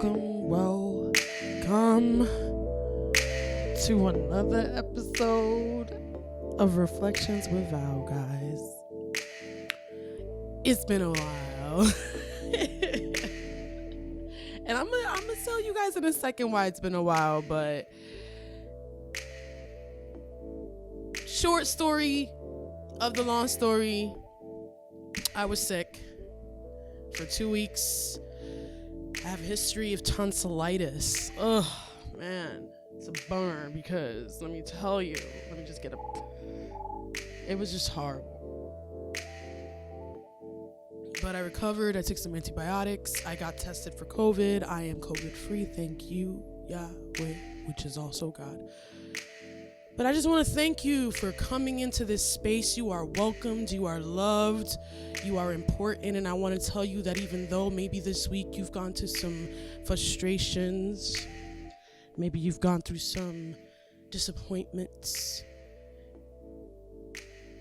Welcome to another episode of Reflections with Val, guys. It's been a while. And I'm gonna tell you guys in a second why it's been a while, but short story of the long story, I was sick for 2 weeks. I have a history of tonsillitis. Ugh, man, it's a bummer because let me just get it was just horrible. But I recovered. I took some antibiotics. I got tested for COVID. I am COVID free. Thank you, Yahweh, which is also God. But I just want to thank you for coming into this space. You are welcomed. You are loved. You are important. And I want to tell you that even though maybe this week you've gone to some frustrations, maybe you've gone through some disappointments,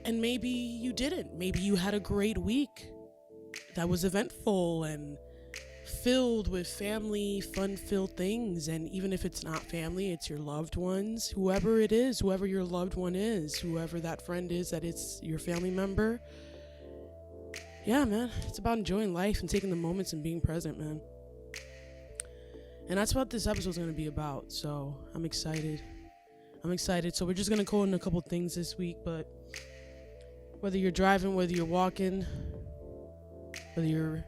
and maybe you didn't. Maybe you had a great week that was eventful and filled with family, fun-filled things. And even if it's not family, it's your loved ones, whoever it is, whoever your loved one is, whoever that friend is that it's your family member. Yeah, man, it's about enjoying life and taking the moments and being present, man. And that's what this episode's going to be about. So I'm excited. So we're just going to go into a couple things this week, but whether you're driving, whether you're walking, whether you're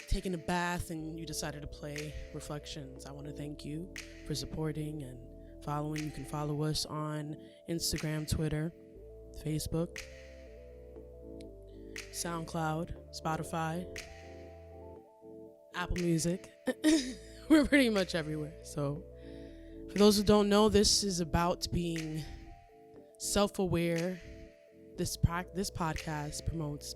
taking a bath and you decided to play Reflections, I want to thank you for supporting and following. You can follow us on Instagram, Twitter, Facebook, SoundCloud, Spotify, Apple Music. We're pretty much everywhere. So for those who don't know, this is about being self-aware. This podcast promotes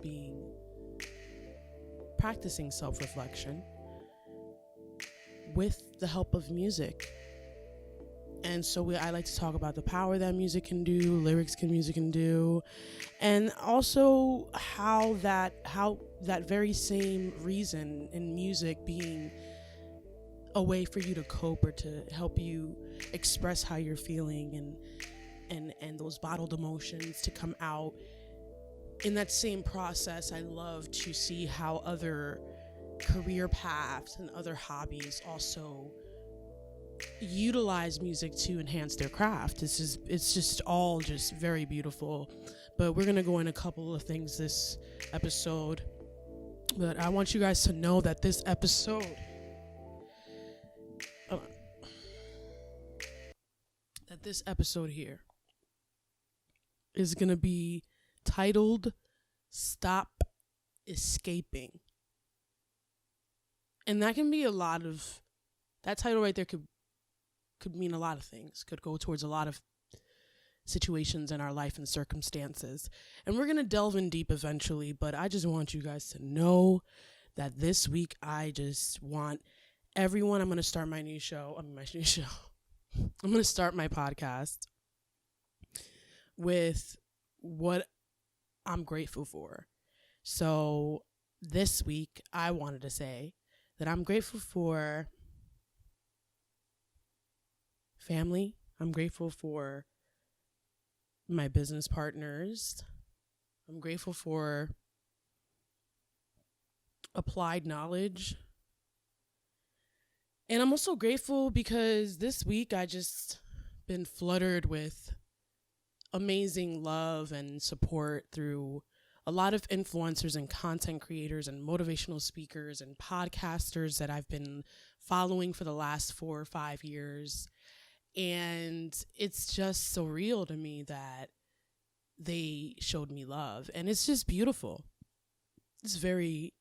practicing self-reflection with the help of music. And so I like to talk about the power that music can do, music can do, and also how that very same reason in music being a way for you to cope or to help you express how you're feeling and those bottled emotions to come out. In that same process, I love to see how other career paths and other hobbies also utilize music to enhance their craft. It's just all just very beautiful. But we're gonna go in a couple of things this episode. But I want you guys to know that this episode here is gonna be titled Stop Escaping. And that can be that title right there could mean a lot of things, could go towards a lot of situations in our life and circumstances. And we're going to delve in deep eventually, but I just want you guys to know that this week I just want everyone, I'm going to start my new show. I'm going to start my podcast with what I'm grateful for. So this week I wanted to say that I'm grateful for family. I'm grateful for my business partners. I'm grateful for applied knowledge. And I'm also grateful because this week I just been fluttered with amazing love and support through a lot of influencers and content creators and motivational speakers and podcasters that I've been following for the last 4 or 5 years. And it's just surreal to me that they showed me love. And it's just beautiful. It's very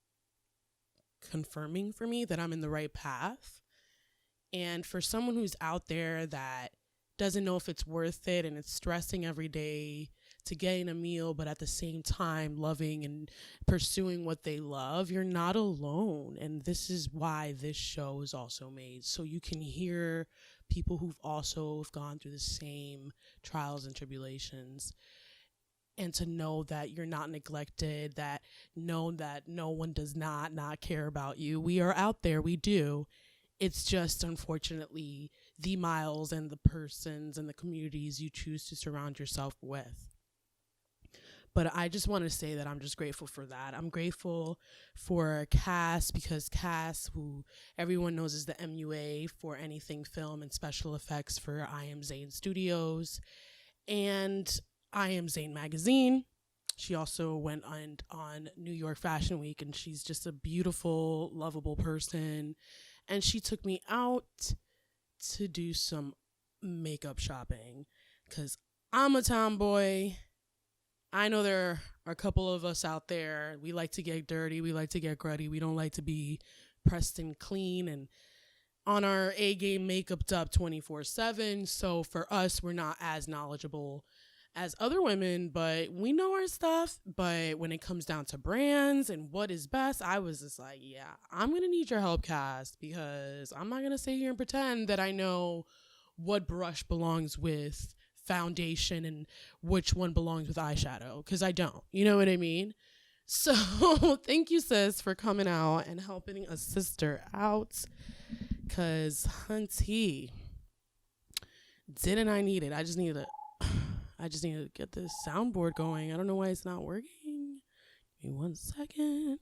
confirming for me that I'm in the right path. And for someone who's out there that doesn't know if it's worth it and it's stressing every day to getting a meal, but at the same time loving and pursuing what they love, you're not alone. And this is why this show is also made, so you can hear people who've also gone through the same trials and tribulations. and to know that you're not neglected, that know that no one does not care about you. We are out there, we do. It's just, unfortunately, the miles and the persons and the communities you choose to surround yourself with. But I just want to say that I'm just grateful for that. I'm grateful for Cass, because Cass, who everyone knows is the MUA for anything film and special effects for I Am Zane Studios and I Am Zane Magazine. She also went on New York Fashion Week, and she's just a beautiful, lovable person. And she took me out to do some makeup shopping because I'm a tomboy. I know there are a couple of us out there. We like to get dirty. We like to get gruddy. We don't like to be pressed and clean and on our A game makeuped up 24/7. So for us, we're not as knowledgeable as other women, but we know our stuff. But when it comes down to brands and what is best, I was just like, yeah, I'm going to need your help, Cass, because I'm not going to sit here and pretend that I know what brush belongs with foundation and which one belongs with eyeshadow, because I don't. You know what I mean? So thank you, sis, for coming out and helping a sister out, because hunty, didn't I need it? I just need to get this soundboard going. I don't know why it's not working. Give me 1 second.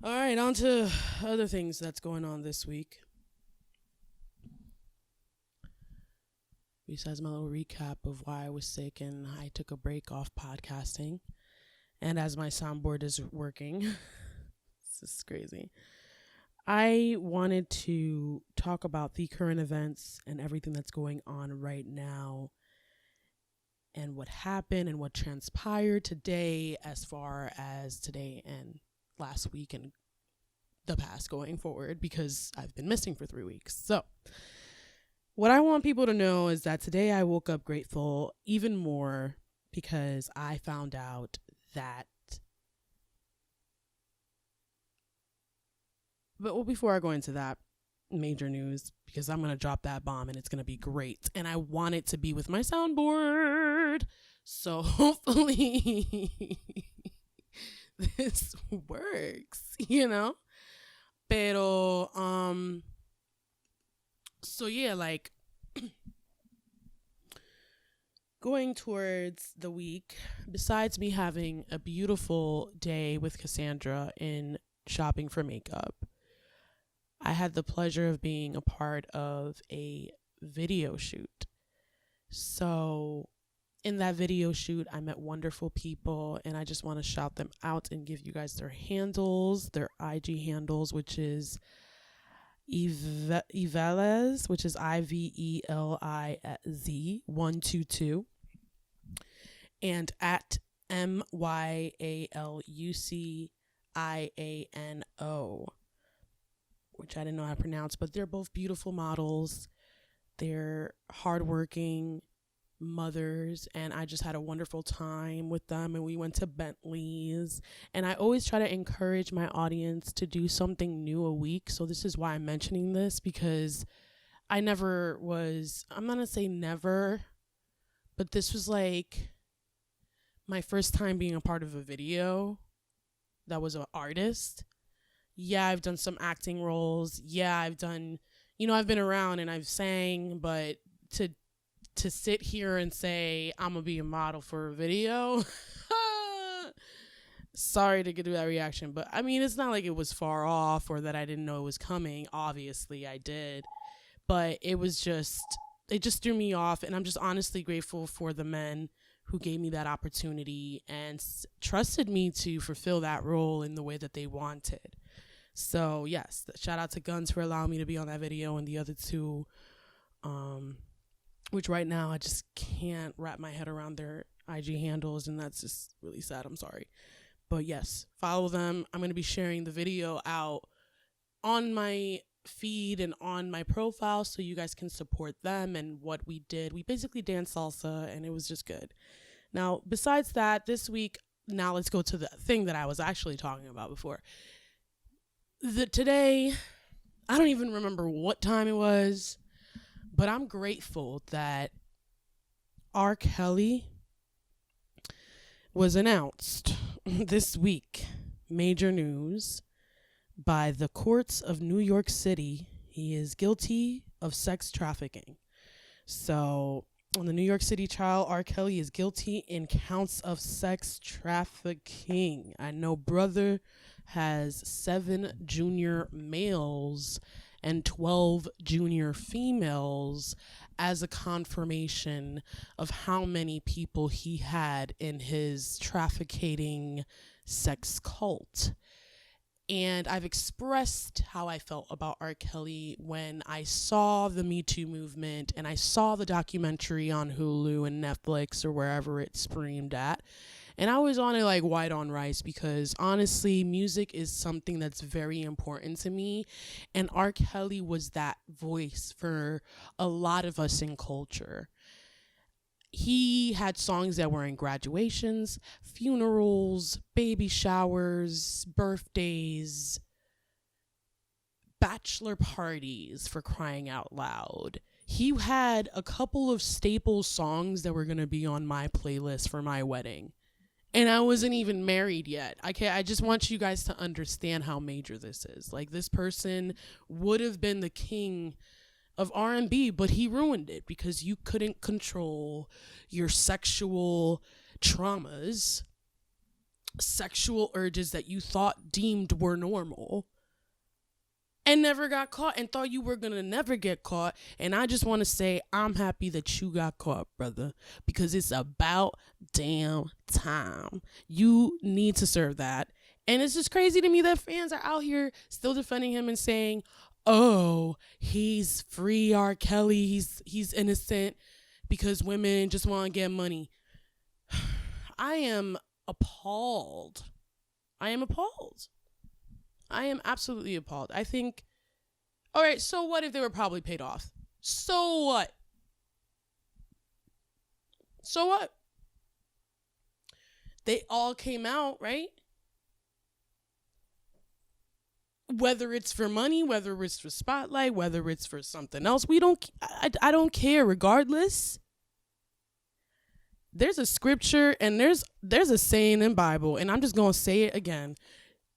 All right, on to other things that's going on this week. Besides my little recap of why I was sick and I took a break off podcasting, and as my soundboard is working, this is crazy. I wanted to talk about the current events and everything that's going on right now and what happened and what transpired today, as far as today and last week and the past going forward, because I've been missing for 3 weeks. So what I want people to know is that today I woke up grateful even more because I found out that, but before I go into that major news, because I'm going to drop that bomb and it's going to be great, and I want it to be with my soundboard, so hopefully this works, you know? Pero, so yeah, like, going towards the week, besides me having a beautiful day with Cassandra in shopping for makeup, I had the pleasure of being a part of a video shoot. So in that video shoot, I met wonderful people, and I just want to shout them out and give you guys their handles, their IG handles, which is Ivelez, which is IVELIZ 122, and at MYALUCIANO, which I didn't know how to pronounce, but they're both beautiful models. They're hardworking mothers, and I just had a wonderful time with them, and we went to Bentley's, and I always try to encourage my audience to do something new a week. So this is why I'm mentioning this, because I'm not gonna say never, but this was like my first time being a part of a video that was an artist. Yeah, I've done some acting roles. Yeah, I've done, I've been around and I've sang, but to sit here and say I'm gonna be a model for a video, sorry to get that reaction, but I mean, it's not like it was far off or that I didn't know it was coming. Obviously I did, but it just threw me off, and I'm just honestly grateful for the men who gave me that opportunity and trusted me to fulfill that role in the way that they wanted. So yes, shout out to Guns for allowing me to be on that video, and the other two, which right now I just can't wrap my head around their IG handles, and that's just really sad. I'm sorry. But yes, follow them. I'm going to be sharing the video out on my feed and on my profile so you guys can support them and what we did. We basically danced salsa and it was just good. Now, besides that, this week, now let's go to the thing that I was actually talking about before. Today, I don't even remember what time it was, but I'm grateful that R. Kelly was announced this week. Major news. By the courts of New York City, he is guilty of sex trafficking. So, on the New York City trial, R. Kelly is guilty in counts of sex trafficking. I know brother has 7 junior males and 12 junior females as a confirmation of how many people he had in his trafficking sex cult. And I've expressed how I felt about R. Kelly when I saw the Me Too movement and I saw the documentary on Hulu and Netflix or wherever it streamed at. And I was on it like white on rice because honestly, music is something that's very important to me. And R. Kelly was that voice for a lot of us in culture. He had songs that were in graduations, funerals, baby showers, birthdays, bachelor parties, for crying out loud. He had a couple of staple songs that were going to be on my playlist for my wedding. And I wasn't even married yet. I just want you guys to understand how major this is. Like, this person would have been the king of R&B, but he ruined it because you couldn't control your sexual traumas, sexual urges that you thought deemed were normal, and never got caught and thought you were gonna never get caught. And I just want to say I'm happy that you got caught, brother, because it's about damn time. You need to serve that. And it's just crazy to me that fans are out here still defending him and saying, oh, he's free, R. Kelly, he's innocent because women just want to get money. I am appalled. I am absolutely appalled. I think, all right, so what if they were probably paid off? So what? They all came out, right? Whether it's for money, whether it's for spotlight, whether it's for something else, I don't care. Regardless, there's a scripture and there's a saying in Bible, and I'm just gonna say it again: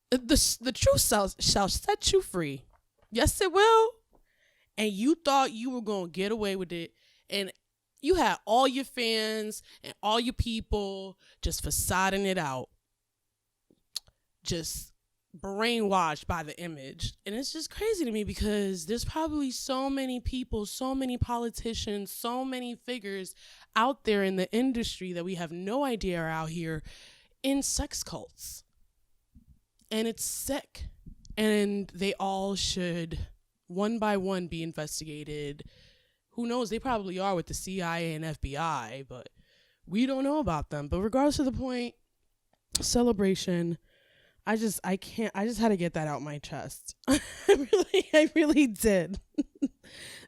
the truth shall set you free. Yes, it will. And you thought you were gonna get away with it, and you had all your fans and all your people just facading it out, just brainwashed by the image. And it's just crazy to me because there's probably so many people, so many politicians, so many figures out there in the industry that we have no idea are out here in sex cults. And it's sick. And they all should, one by one, be investigated. Who knows? They probably are with the CIA and FBI, but we don't know about them. But regardless of the point, celebration. I just had to get that out my chest. I really did.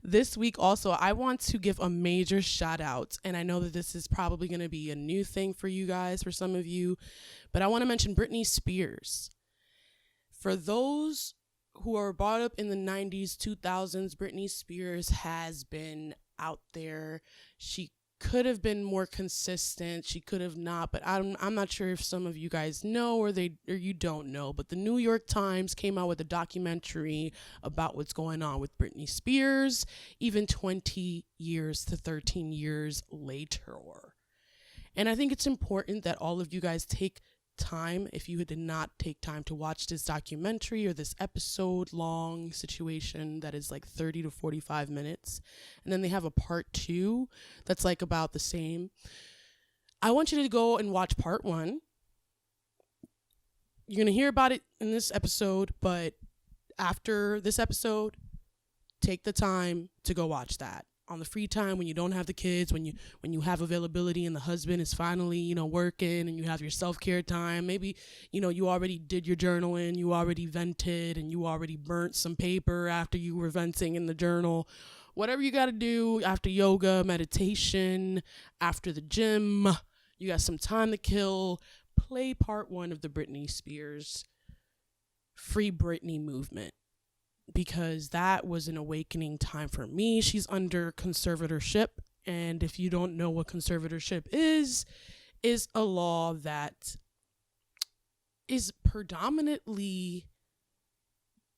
This week also, I want to give a major shout out. And I know that this is probably going to be a new thing for you guys, for some of you, but I want to mention Britney Spears. For those who are brought up in the 90s, 2000s, Britney Spears has been out there. She could have been more consistent. She could have not, but I'm not sure if some of you guys know or you don't know, but the New York Times came out with a documentary about what's going on with Britney Spears, even 20 years to 13 years later. And I think it's important that all of you guys take time, if you did not take time to watch this documentary or this episode long situation that is like 30 to 45 minutes, and then they have a part 2 that's like about the same. I want you to go and watch part 1. You're going to hear about it in this episode, but after this episode, take the time to go watch that. on the free time, when you don't have the kids, when you have availability and the husband is finally, working, and you have your self-care time. Maybe, you already did your journaling, you already vented, and you already burnt some paper after you were venting in the journal. Whatever you got to do after yoga, meditation, after the gym, you got some time to kill. Play part 1 of the Britney Spears Free Britney movement, because that was an awakening time for me. She's under conservatorship, and if you don't know what conservatorship is a law that is predominantly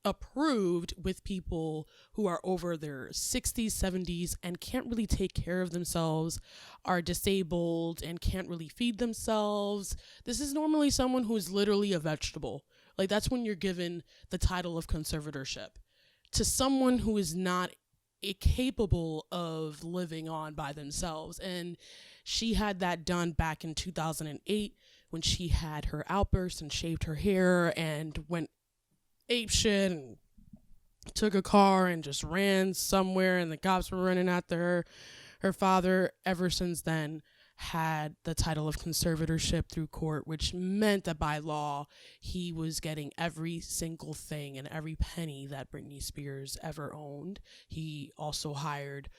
approved with people who are over their 60s, 70s, and can't really take care of themselves, are disabled, and can't really feed themselves. This is normally someone who is literally a vegetable. Like, that's when you're given the title of conservatorship to someone who is not capable of living on by themselves. And she had that done back in 2008 when she had her outburst and shaved her hair and went apeshit and took a car and just ran somewhere, and the cops were running after her. Her father, ever since then, had the title of conservatorship through court, which meant that by law he was getting every single thing and every penny that Britney Spears ever owned. He also hired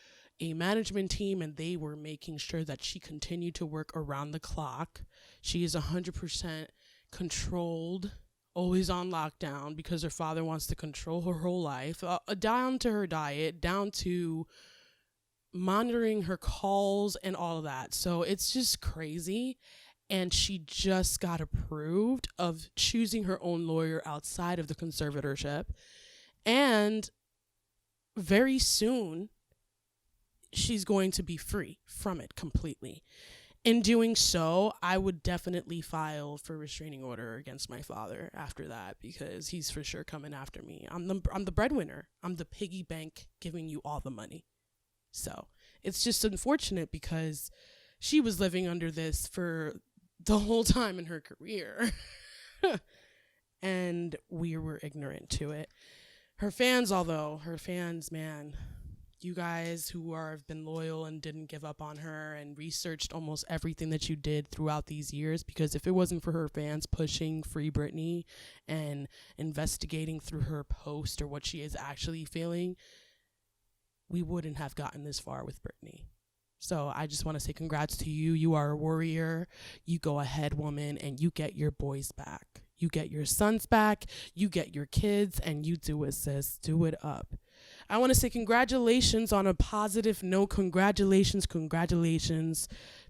a management team, and they were making sure that she continued to work around the clock. She is 100% controlled, always on lockdown, because her father wants to control her whole life, down to her diet, down to monitoring her calls and all of that. So it's just crazy. And she just got approved of choosing her own lawyer outside of the conservatorship. And very soon, she's going to be free from it completely. In doing so, I would definitely file for restraining order against my father after that, because he's for sure coming after me. I'm the breadwinner. I'm the piggy bank giving you all the money. So it's just unfortunate, because she was living under this for the whole time in her career. And we were ignorant to it. Her fans, man, you guys who have been loyal and didn't give up on her and researched almost everything that you did throughout these years, because if it wasn't for her fans pushing Free Britney and investigating through her post or what she is actually feeling, we wouldn't have gotten this far with Britney. So I just want to say congrats to you. You are a warrior. You go ahead, woman, and you get your boys back. You get your sons back. You get your kids, and you do it, sis. Do it up. I want to say congratulations on a positive note. Congratulations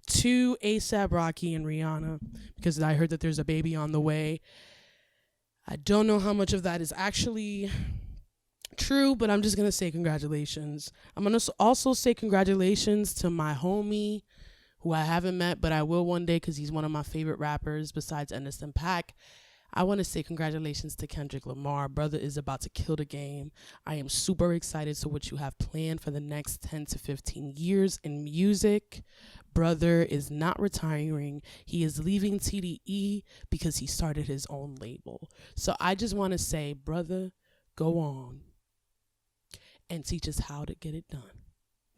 to A$AP Rocky and Rihanna, because I heard that there's a baby on the way. I don't know how much of that is actually true, but I'm just going to say congratulations. I'm going to also say congratulations to my homie, who I haven't met, but I will one day, because he's one of my favorite rappers besides Anderson .Paak. I want to say congratulations to Kendrick Lamar. Brother is about to kill the game. I am super excited to what you have planned for the next 10 to 15 years in music. Brother is not retiring. He is leaving TDE because he started his own label. So I just want to say, brother, go on and teach us how to get it done.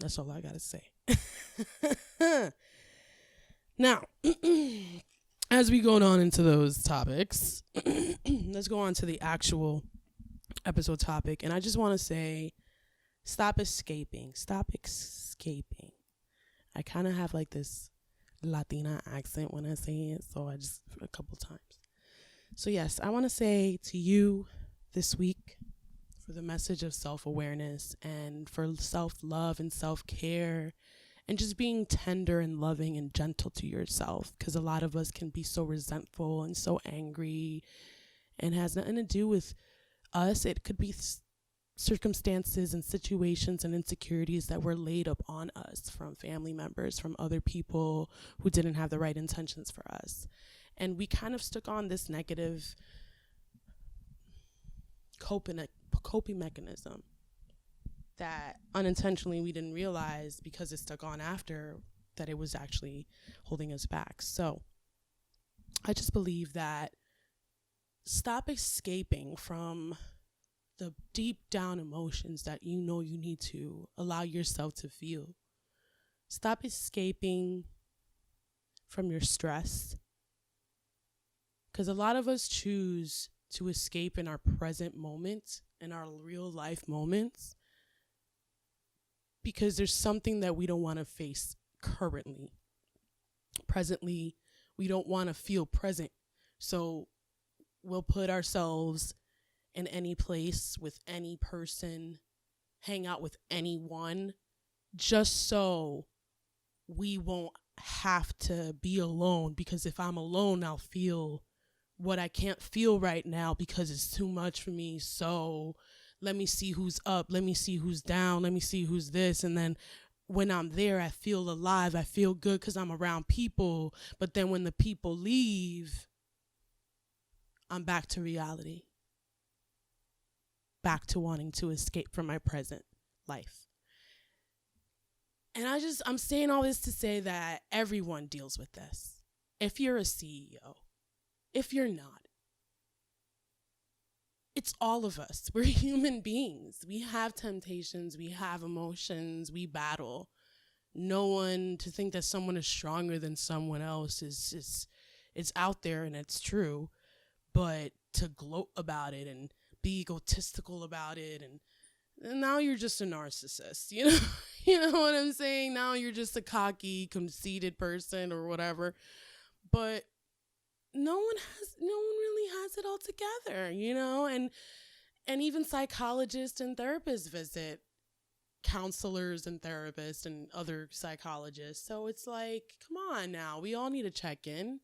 That's all I got to say. Now, as we go on into those topics, let's go on to the actual episode topic. And I just want to say, stop escaping. Stop escaping. I kind of have like this Latina accent when I say it, so I just, a couple times. So yes, I want to say to you this week, for the message of self-awareness and for self-love and self-care, and just being tender and loving and gentle to yourself, because a lot of us can be so resentful and so angry, and has nothing to do with us. It could be circumstances and situations and insecurities that were laid upon us from family members, from other people who didn't have the right intentions for us. And we kind of stuck on this negative coping mechanism that unintentionally we didn't realize, because it stuck on after, that it was actually holding us back. So I just believe that stop escaping from the deep down emotions that you know you need to allow yourself to feel. Stop escaping from your stress. Because a lot of us choose to escape in our present moments, in our real life moments, because there's something that we don't want to face currently. Presently, we don't want to feel present. So we'll put ourselves in any place with any person, hang out with anyone, just so we won't have to be alone. Because if I'm alone, I'll feel what I can't feel right now because it's too much for me. So let me see who's up. Let me see who's down. Let me see who's this. And then when I'm there, I feel alive. I feel good because I'm around people. But then when the people leave, I'm back to reality. Back to wanting to escape from my present life. And I'm saying all this to say that everyone deals with this. If you're a CEO, if you're not, it's all of us. We're human beings. We have temptations. We have emotions. We battle. No one to think that someone is stronger than someone else is it's out there and it's true. But to gloat about it and be egotistical about it, and now you're just a narcissist, you know? You know what I'm saying? Now you're just a cocky, conceited person or whatever. But no one really has it all together, you know? And even psychologists and therapists visit counselors and therapists and other psychologists. So it's like, come on now, we all need to check in.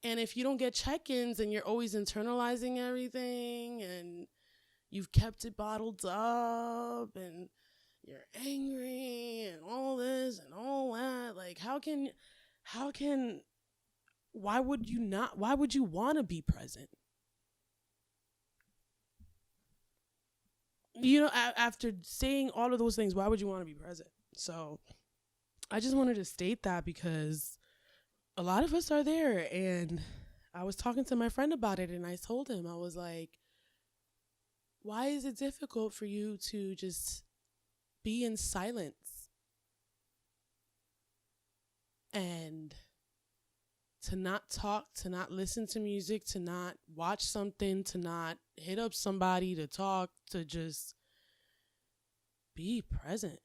And if you don't get check-ins and you're always internalizing everything and you've kept it bottled up and you're angry and all this and all that, like why would you want to be present? You know, after saying all of those things, why would you want to be present? So I just wanted to state that because a lot of us are there. And I was talking to my friend about it and I told him, I was like, why is it difficult for you to just be in silence and to not talk, to not listen to music, to not watch something, to not hit up somebody, to talk, to just be present?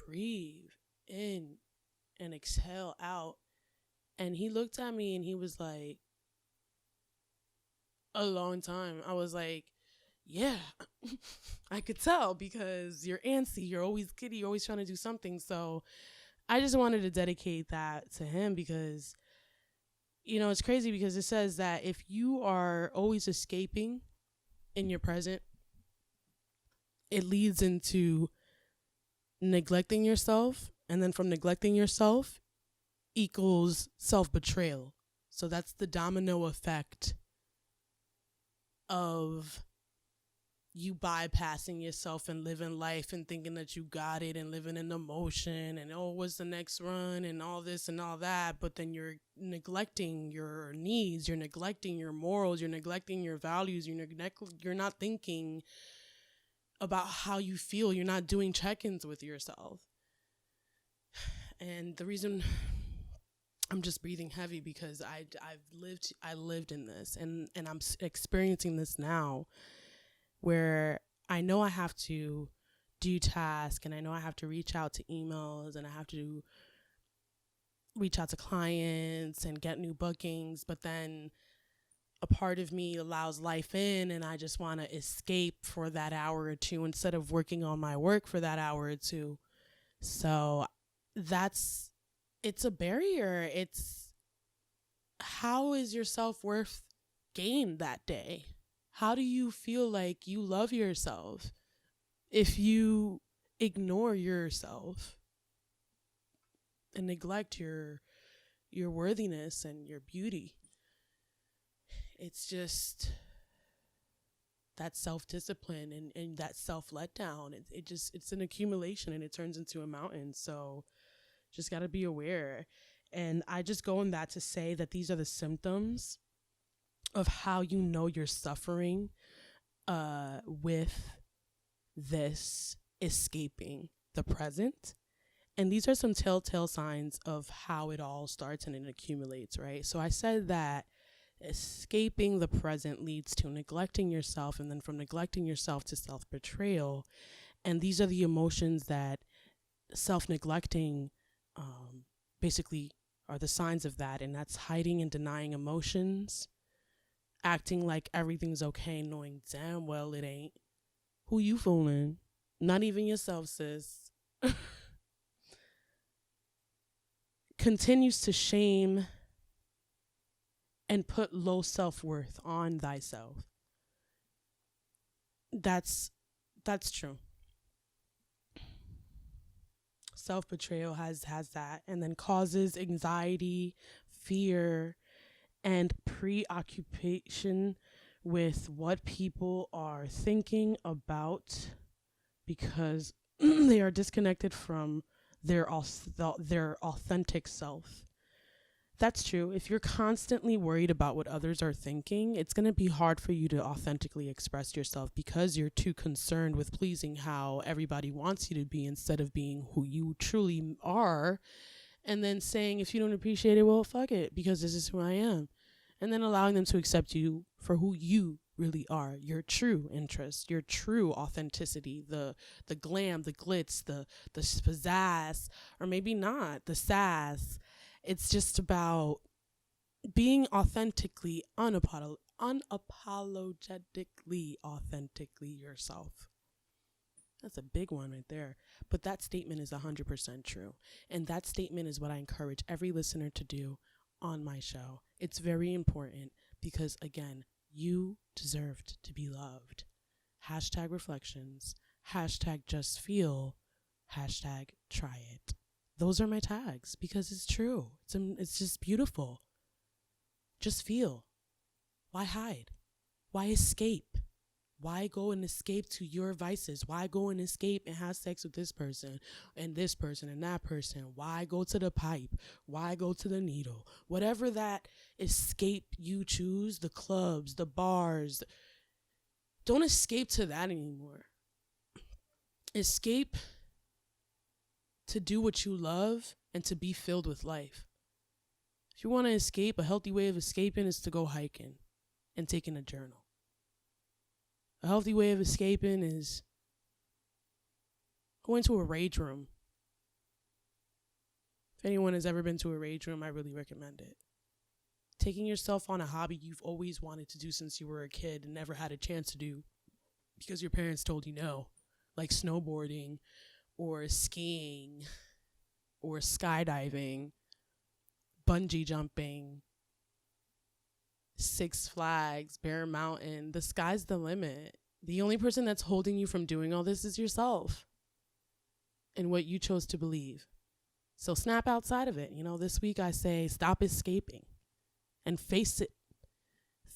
Breathe in and exhale out. And he looked at me and he was like, a long time. I was like, yeah, I could tell because you're antsy, you're always giddy, you're always trying to do something. So I just wanted to dedicate that to him because, you know, it's crazy because it says that if you are always escaping in your present, it leads into neglecting yourself. And then from neglecting yourself equals self-betrayal. So that's the domino effect of you bypassing yourself and living life and thinking that you got it and living in emotion and, oh, what's the next run and all this and all that. But then you're neglecting your needs, you're neglecting your morals, you're neglecting your values, you're not thinking about how you feel, you're not doing check-ins with yourself. And the reason I'm just breathing heavy because I lived in this and I'm experiencing this now where I know I have to do tasks and I know I have to reach out to emails and I have to reach out to clients and get new bookings, but then a part of me allows life in and I just want to escape for that hour or two instead of working on my work for that hour or two. So it's a barrier. It's how is your self-worth gained that day? How do you feel like you love yourself if you ignore yourself and neglect your worthiness and your beauty? It's just that self-discipline and that self-letdown. It's an accumulation and it turns into a mountain. So just got to be aware. And I just go on that to say that these are the symptoms of how you know you're suffering with this escaping the present. And these are some telltale signs of how it all starts and it accumulates, right? So I said that escaping the present leads to neglecting yourself, and then from neglecting yourself to self-betrayal. And these are the emotions that self-neglecting basically are the signs of that. And that's hiding and denying emotions, acting like everything's okay, knowing damn well it ain't. Who you fooling? Not even yourself, sis. Continues to shame and put low self-worth on thyself. That's true. Self-betrayal has that, and then causes anxiety, fear, and preoccupation with what people are thinking about, because they are disconnected from their authentic self. That's true. If you're constantly worried about what others are thinking, it's going to be hard for you to authentically express yourself, because you're too concerned with pleasing how everybody wants you to be instead of being who you truly are. And then saying, if you don't appreciate it, well, fuck it, because this is who I am. And then allowing them to accept you for who you really are, your true interest, your true authenticity, the glam, the glitz, the pizzazz, or maybe not, the sass. It's just about being authentically, unapologetically, authentically yourself. That's a big one right there. But that statement is 100% true. And that statement is what I encourage every listener to do on my show. It's very important because, again, you deserved to be loved. #reflections, #just feel, #try it. Those are my tags because it's true. It's just beautiful. Just feel. Why hide? Why escape? Why go and escape to your vices? Why go and escape and have sex with this person and that person? Why go to the pipe? Why go to the needle? Whatever that escape you choose, the clubs, the bars, don't escape to that anymore. Escape to do what you love and to be filled with life. If you want to escape, a healthy way of escaping is to go hiking and taking a journal. A healthy way of escaping is going to a rage room. If anyone has ever been to a rage room, I really recommend it. Taking yourself on a hobby you've always wanted to do since you were a kid and never had a chance to do because your parents told you no, like snowboarding or skiing or skydiving, bungee jumping, Six Flags, Bear Mountain. The sky's the limit. The only person that's holding you from doing all this is yourself and what you chose to believe. So snap outside of it. You know, this week I say stop escaping and face it.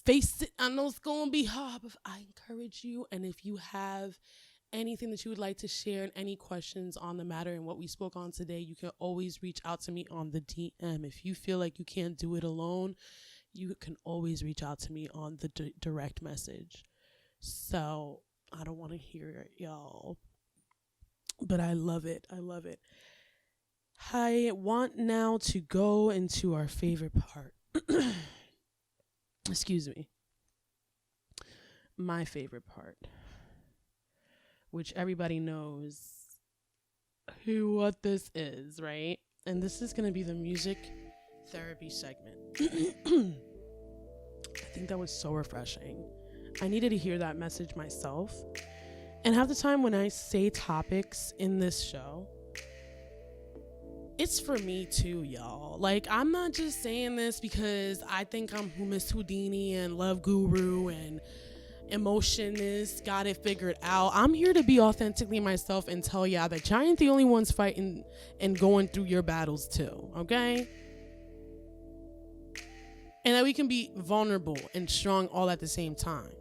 Face it. I know it's going to be hard, but I encourage you. And if you have anything that you would like to share and any questions on the matter and what we spoke on today, you can always reach out to me on the DM. If you feel like you can't do it alone, you can always reach out to me on the direct message. So I don't want to hear it, y'all, but I love it. I love it. I want now to go into our favorite part. Excuse me. My favorite part, which everybody knows what this is, right? And this is going to be the music therapy segment. I think that was so refreshing. I needed to hear that message myself. And half the time when I say topics in this show, it's for me too, y'all. Like, I'm not just saying this because I think I'm Miss Houdini and love guru and emotionist, got it figured out. I'm here to be authentically myself and tell y'all that y'all ain't the only ones fighting and going through your battles too, okay? And that we can be vulnerable and strong all at the same time.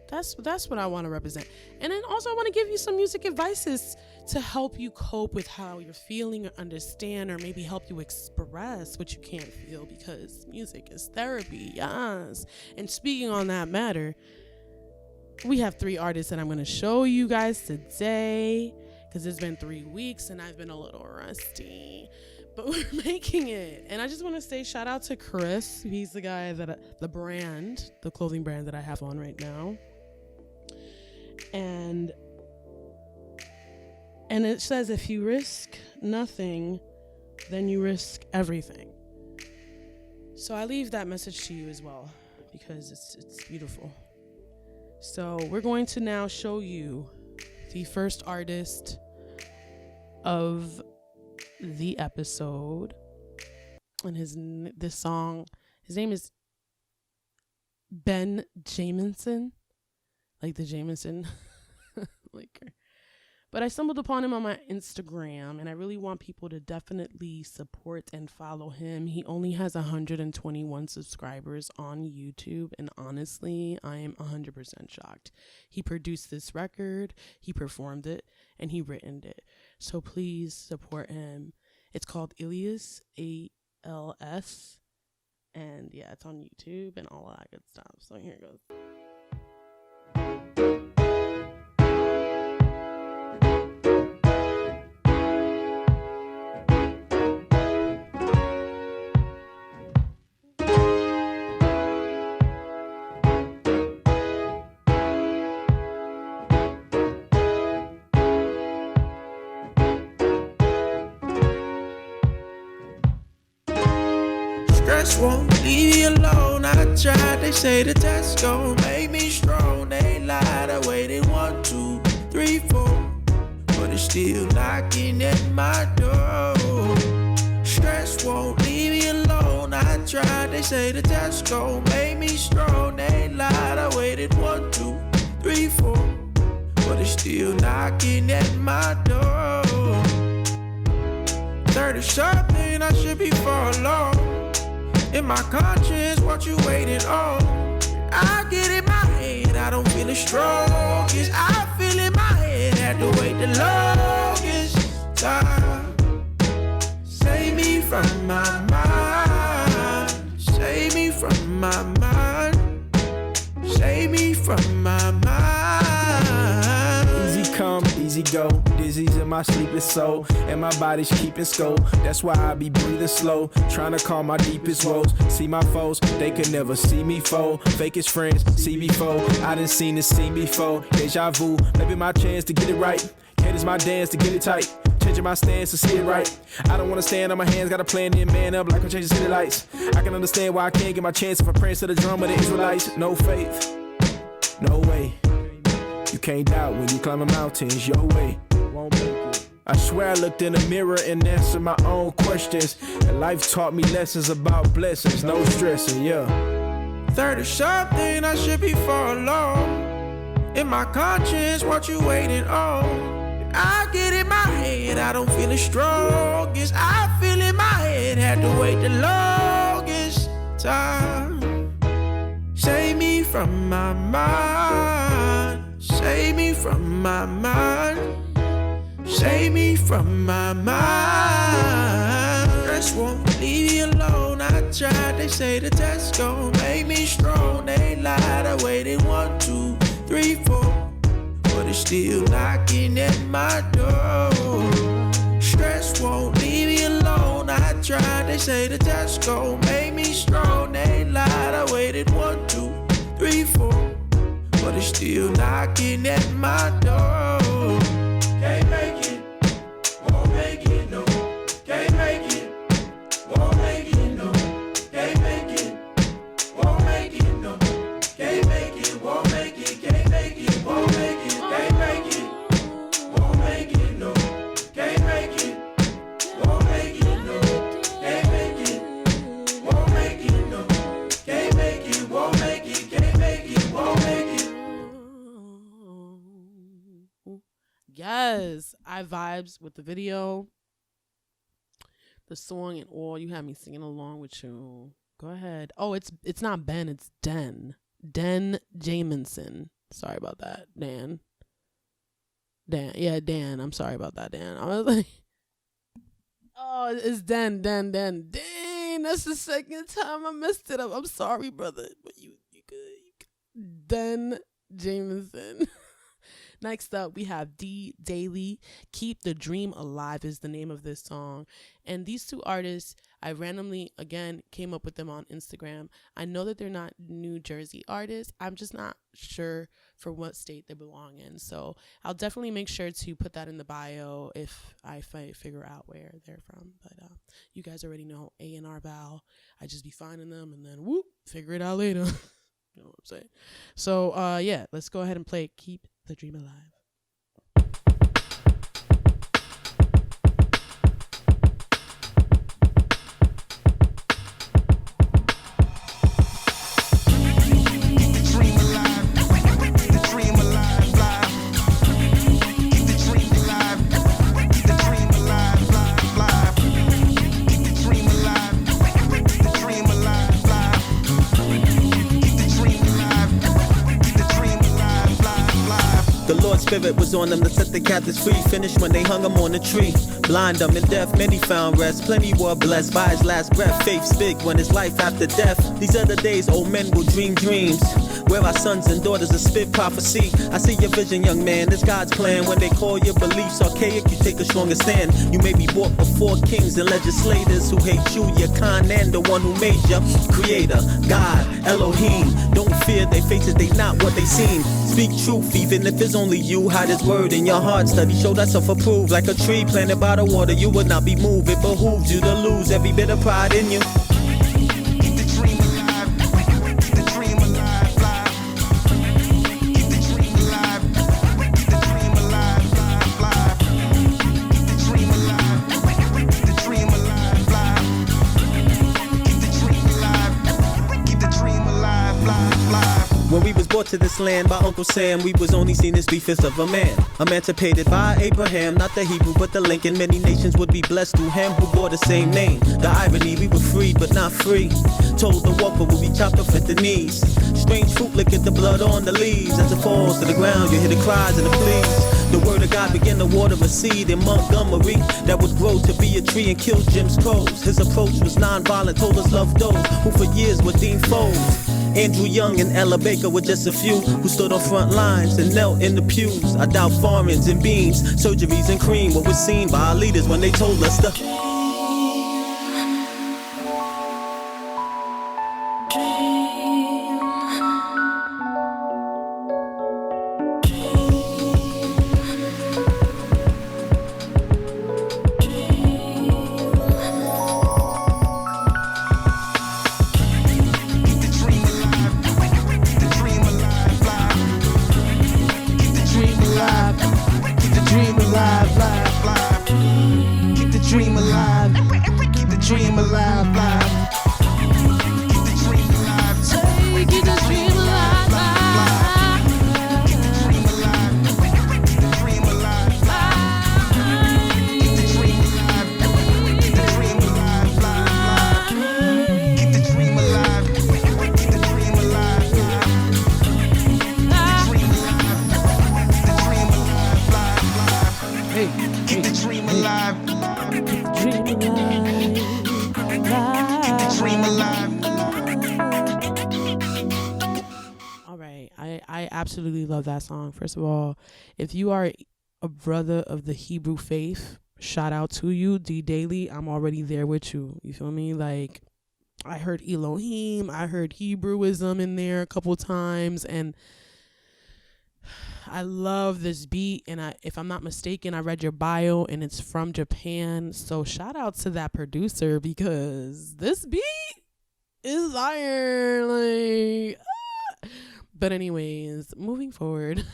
That's what I want to represent. And then also I want to give you some music advices to help you cope with how you're feeling or understand, or maybe help you express what you can't feel, because music is therapy. Yes. And speaking on that matter, we have 3 artists that I'm going to show you guys today, because it's been 3 weeks and I've been a little rusty, but we're making it. And I just want to say shout out to Chris. He's the guy that the clothing brand that I have on right now. And it says, if you risk nothing, then you risk everything. So I leave that message to you as well, because it's beautiful. So we're going to now show you the first artist of the episode. And his name is Ben Jameson, like the Jameson liquor. But I stumbled upon him on my Instagram, and I really want people to definitely support and follow him. He only has 121 subscribers on YouTube, and honestly, I am 100% shocked. He produced this record, he performed it, and he written it. So please support him. It's called Alias, ALS, and yeah, it's on YouTube and all that good stuff. So here it goes. Stress won't leave me alone. I tried, they say the test gon' make me strong. They lied, I waited 1, 2, 3, 4, but it's still knocking at my door. Stress won't leave me alone. I tried, they say the test gon' make me strong. They lied, I waited 1, 2, 3, 4, but it's still knocking at my door. 30 something, I should be far along. In my conscience, what you waiting on? I get in my head, I don't feel as strong as I feel in my head. Had to wait the longest time. Save me from my mind. Save me from my mind. Save me from my mind. Easy come, easy go. Dizzy's in my sleepless soul, and my body's keeping scope. That's why I be breathing slow, trying to calm my deepest woes. See my foes, they could never see me fold. Fakest friends, see before. I done seen this scene before. Deja vu, maybe my chance to get it right. Cadence my dance to get it tight. Changing my stance to see it right. I don't wanna stand on my hands, got a plan to man up like I'm changing city lights. I can understand why I can't get my chance if I prance to the drum of the Israelites. No faith, no way. You can't doubt when you climbing mountains your way. Won't make it. I swear I looked in the mirror and answered my own questions. And life taught me lessons about blessings, no stressing, yeah. 30 something, I should be far along. In my conscience, what you waiting on? I get in my head, I don't feel as strong as I feel in my head. Had to wait the longest time. Save me from my mind. Save me from my mind. Save me from my mind. Stress won't leave me alone. I tried, they say the test gon' make me strong. They lied, I waited 1, 2, 3, 4, but it's still knocking at my door. Stress won't leave me alone. I tried, they say the test gon' make me strong. They lied, I waited 1, 2, 3, 4, but it's still knocking at my door. Can't make it, won't make it, no. Can't make it, won't make it, no. Can't make it, won't make it, no. Can't make it, won't make it, can't make it, won't make it, can't make it, won't make it, no. Can't make it, won't make it, no. Can't make it, won't make it, no. Can't make it, won't make it, can't make it, won't make it. Yes, I vibes with the video, the song, and all. You had me singing along with you. Go ahead. Oh, it's not Ben, it's Den Jameson. Sorry about that, Dan. Dan. I'm sorry about that, Dan. I was like, oh, it's Dan. Dang, that's the second time I messed it up. I'm sorry, brother, but you good. Dan Jameson. Next up, we have D Daily. Keep the Dream Alive is the name of this song. And these two artists, I randomly, again, came up with them on Instagram. I know that they're not New Jersey artists. I'm just not sure for what state they belong in. So I'll definitely make sure to put that in the bio if I figure out where they're from. But you guys already know A&R VAL. I just be finding them and then whoop, figure it out later. You know what I'm saying? So, yeah, let's go ahead and play Keep the Dream Alive. Spirit was on them to set the captives free. Finished when they hung them on the tree. Blind, dumb, and deaf, many found rest. Plenty were blessed by his last breath. Faith big when it's life after death. These are the days old men will dream dreams, where our sons and daughters will spit prophecy. I see your vision, young man, it's God's plan. When they call your beliefs archaic, you take a stronger stand. You may be brought before kings and legislators who hate you, your kind, and the one who made you. Creator, God, Elohim. Don't fear their faces, they not what they seem. Speak truth, even if it's only you. Hide his word in your heart. Study, show thyself approved. Like a tree planted by the water, you would not be moved. It behooves you to lose every bit of pride in you. Keep the dream alive. Keep the dream alive, live. Keep the dream alive. Keep the dream alive, live, live. Keep the dream alive. Keep the dream alive, live. Keep the dream alive. Keep the dream alive, live, live. When we was brought to this land by Uncle Sam, we was only seen as 3/5 of a man. Emancipated by Abraham, not the Hebrew but the Lincoln. Many nations would be blessed through him who bore the same name. The irony, we were freed but not free. Told the walker would be chopped off at the knees. Strange fruit lick at the blood on the leaves. As it falls to the ground, you hear the cries and the pleas. The word of God began to water a seed in Montgomery that would grow to be a tree and kill Jim's crows. His approach was non-violent, told us love those who for years were deemed foes. Andrew Young and Ella Baker were just a few who stood on front lines and knelt in the pews. I doubt farmings and beans, surgeries and cream, what was seen by our leaders when they told us to I absolutely love that song. First of all, if you are a brother of the Hebrew faith, shout out to you, D Daily. I'm already there with you. You feel me? Like, I heard Elohim, I heard Hebrewism in there a couple times, and I love this beat. And if I'm not mistaken, I read your bio and it's from Japan. So shout out to that producer, because this beat is iron. Like, But anyways, moving forward,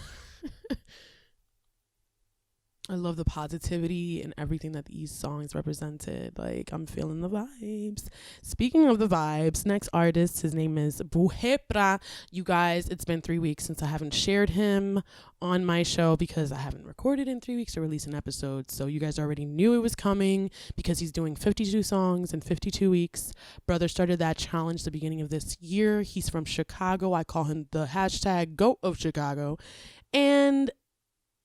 I love the positivity and everything that these songs represented. Like, I'm feeling the vibes. Speaking of the vibes, next artist, his name is Boukhepra. You guys, it's been 3 weeks since I haven't shared him on my show because I haven't recorded in 3 weeks to release an episode. So you guys already knew it was coming because he's doing 52 songs in 52 weeks. Brother started that challenge the beginning of this year. He's from Chicago. I call him the hashtag GOAT of Chicago. And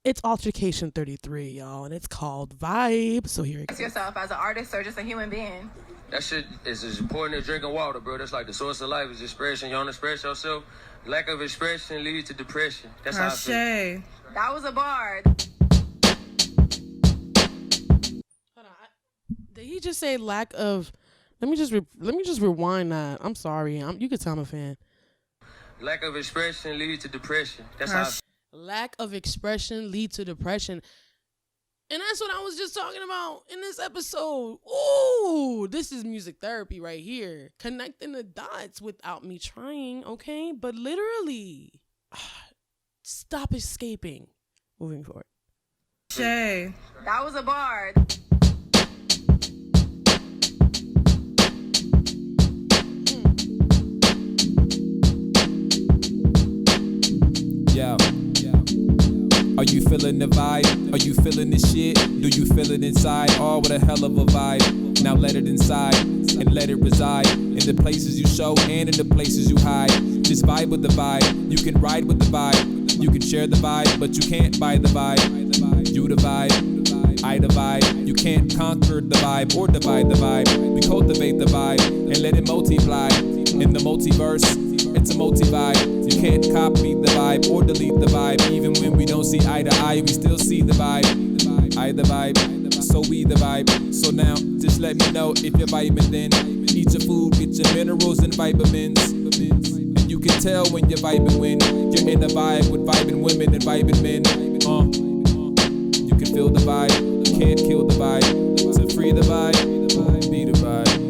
It's Altercation 33, y'all, and it's called Vibe. So here it goes. Yourself as an artist or just a human being? That shit is as important as drinking water, bro. That's like the source of life is expression. You don't express yourself. Lack of expression leads to depression. That's how I feel. That was a bar. Hold on. Did he just say lack of? Let me just rewind that. I'm sorry. You could tell I'm a fan. Lack of expression leads to depression. That's how I feel. Lack of expression lead to depression. And that's what I was just talking about in this episode. Ooh, this is music therapy right here. Connecting the dots without me trying, okay? But literally, stop escaping. Moving forward. That was a bar. Yeah. Are you feeling the vibe? Are you feeling this shit? Do you feel it inside? Oh, what a hell of a vibe. Now let it inside and let it reside in the places you show and in the places you hide. Just vibe with the vibe. You can ride with the vibe. You can share the vibe, but you can't buy the vibe. You the vibe, I the vibe. You can't conquer the vibe or divide the vibe. We cultivate the vibe and let it multiply. In the multiverse, it's a multi-vibe. You can't copy the vibe or delete the vibe. Even when we don't see eye to eye, we still see the vibe. I the vibe, so we the vibe. So now, just let me know if you're vibing then. Eat your food, get your minerals and vitamins. And you can tell when you're vibing when you're in a vibe with vibing women and vibing men. You can feel the vibe, you can't kill the vibe. To free the vibe, be the vibe.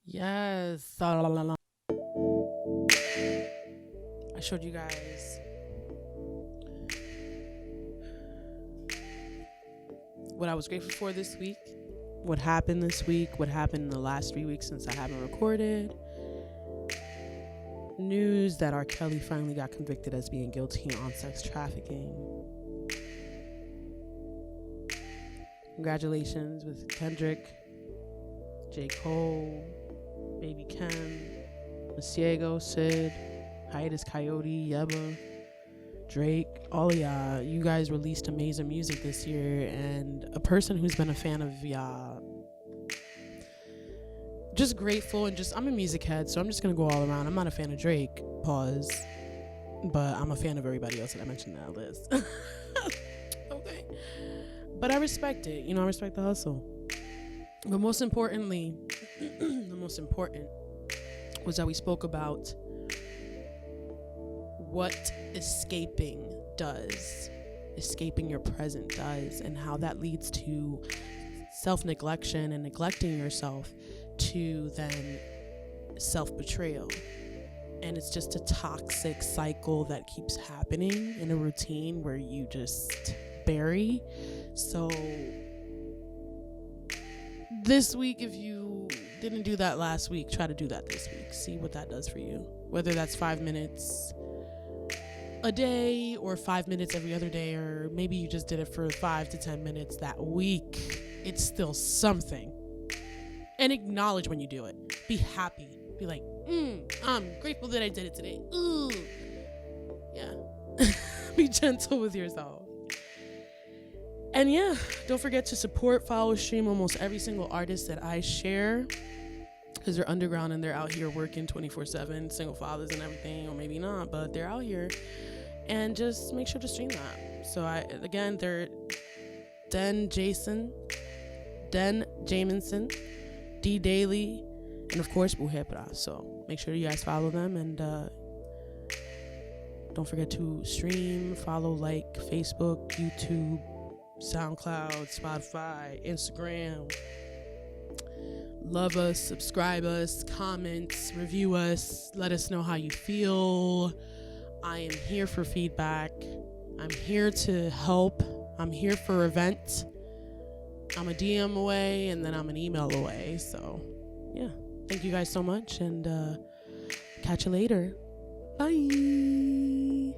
Yes. I showed you guys what I was grateful for this week, what happened this week, what happened in the last 3 weeks since I haven't recorded. News that R. Kelly finally got convicted as being guilty on sex trafficking. Congratulations with Kendrick, J. Cole, Baby Kim, Masiego, Sid, Hiatus Coyote, Yebba, Drake, all of y'all. You guys released amazing music this year, and a person who's been a fan of y'all, just grateful, and I'm a music head, so I'm just gonna go all around. I'm not a fan of Drake, pause, but I'm a fan of everybody else that I mentioned in that list. Okay, but I respect it. I respect the hustle. But most importantly, the most important was that we spoke about what escaping your present does, and how that leads to self-neglection and neglecting yourself, to then self-betrayal. And it's just a toxic cycle that keeps happening in a routine where you just bury. So this week, if you didn't do that last week, try to do that this week. See what that does for you. Whether that's 5 minutes a day or 5 minutes every other day, or maybe you just did it for 5 to 10 minutes that week. It's still something. And acknowledge when you do it. Be happy. Be like, I'm grateful that I did it today. Ooh. Yeah. Be gentle with yourself. And yeah, don't forget to support, follow, stream almost every single artist that I share, because they're underground and they're out here working 24/7, single fathers and everything, or maybe not, but they're out here. And just make sure to stream that. So they're Jameson, D Daily, and of course Boukhepra. So make sure you guys follow them, and don't forget to stream, follow, like Facebook, YouTube, SoundCloud, Spotify, Instagram. Love us, subscribe us, comment, review us, let us know how you feel. I am here for feedback. I'm here to help. I'm here for event. I'm a DM away and then I'm an email away. So, yeah. Thank you guys so much and catch you later. Bye.